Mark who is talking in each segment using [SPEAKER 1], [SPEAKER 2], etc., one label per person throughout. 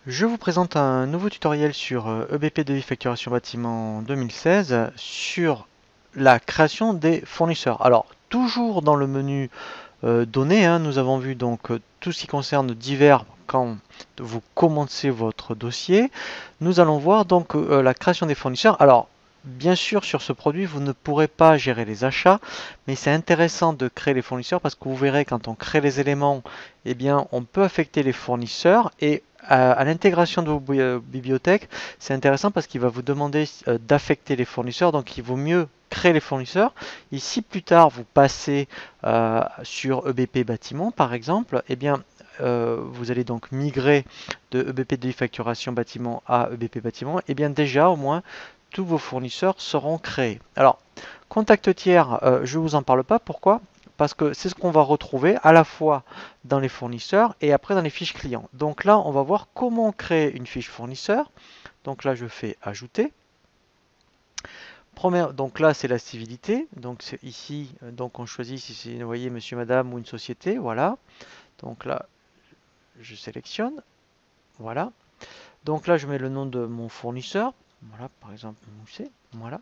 [SPEAKER 1] Je vous présente un nouveau tutoriel sur EBP Devis Facturation Bâtiment 2016 sur la création des fournisseurs. Alors, toujours dans le menu données, hein, nous avons vu donc tout ce qui concerne divers quand vous commencez votre dossier. Nous allons voir donc la création des fournisseurs. Alors, bien sûr, sur ce produit, vous ne pourrez pas gérer les achats, mais c'est intéressant de créer les fournisseurs parce que vous verrez quand on crée les éléments, eh bien, on peut affecter les fournisseurs et à l'intégration de vos bibliothèques, c'est intéressant parce qu'il va vous demander d'affecter les fournisseurs, donc il vaut mieux créer les fournisseurs. Et si plus tard vous passez sur EBP Bâtiment par exemple, eh bien vous allez donc migrer de EBP de facturation bâtiment à EBP Bâtiment, et bien déjà au moins tous vos fournisseurs seront créés. Alors, contact tiers, je ne vous en parle pas. Pourquoi? Parce que c'est ce qu'on va retrouver à la fois dans les fournisseurs et après dans les fiches clients. Donc là, on va voir comment créer une fiche fournisseur. Donc là, je fais ajouter. Donc là, c'est la civilité. Donc c'est ici, donc on choisit si c'est, vous voyez, monsieur, madame ou une société. Voilà. Donc là, je sélectionne. Voilà. Donc là, je mets le nom de mon fournisseur. Voilà, par exemple, Mousset. Voilà.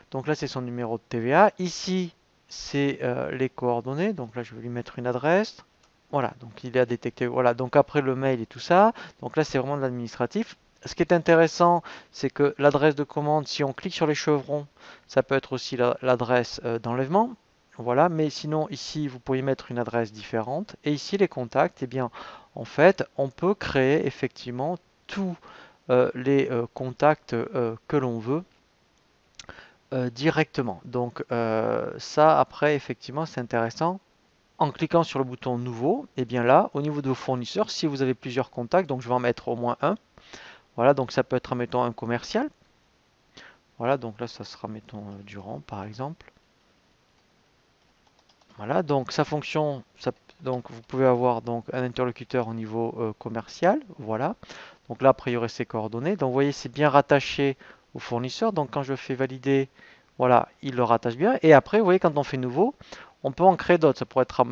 [SPEAKER 1] Donc là, c'est son numéro de TVA. Ici, c'est les coordonnées. Donc là, je vais lui mettre une adresse. Voilà, donc il a détecté. Voilà, donc après le mail et tout ça. Donc là, c'est vraiment de l'administratif. Ce qui est intéressant, c'est que l'adresse de commande, si on clique sur les chevrons, ça peut être aussi l'adresse d'enlèvement. Voilà, mais sinon ici, vous pouvez mettre une adresse différente. Et ici, les contacts, eh bien, en fait, on peut créer effectivement tous les contacts que l'on veut directement. Donc ça, après, effectivement, c'est intéressant. En cliquant sur le bouton nouveau, et bien là, au niveau de vos fournisseurs, si vous avez plusieurs contacts, donc je vais en mettre au moins un. Voilà, donc ça peut être, mettons, un commercial. Voilà, donc là, ça sera, mettons, Durand, par exemple. Voilà, donc sa fonction, donc vous pouvez avoir donc un interlocuteur au niveau commercial. Voilà, donc là, après, il y aurait ses coordonnées. Donc vous voyez, c'est bien rattaché au fournisseur. Donc quand je fais valider, voilà, il le rattache bien. Et après, vous voyez, quand on fait nouveau, on peut en créer d'autres. Ça pourrait être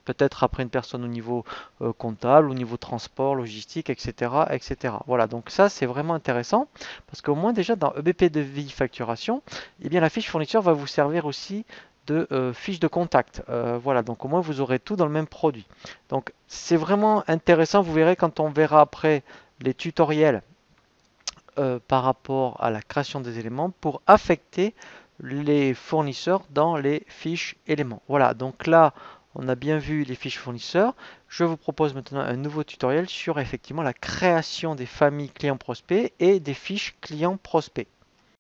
[SPEAKER 1] peut-être après une personne au niveau comptable, au niveau transport, logistique, etc., etc. Voilà, donc ça, c'est vraiment intéressant parce qu'au moins déjà dans EBP Devis Facturation, eh bien la fiche fournisseur va vous servir aussi de fiche de contact. Voilà, donc au moins vous aurez tout dans le même produit. Donc c'est vraiment intéressant. Vous verrez quand on verra après les tutoriels par rapport à la création des éléments pour affecter les fournisseurs dans les fiches éléments. Voilà, donc là, on a bien vu les fiches fournisseurs. Je vous propose maintenant un nouveau tutoriel sur effectivement la création des familles clients prospects et des fiches clients prospects.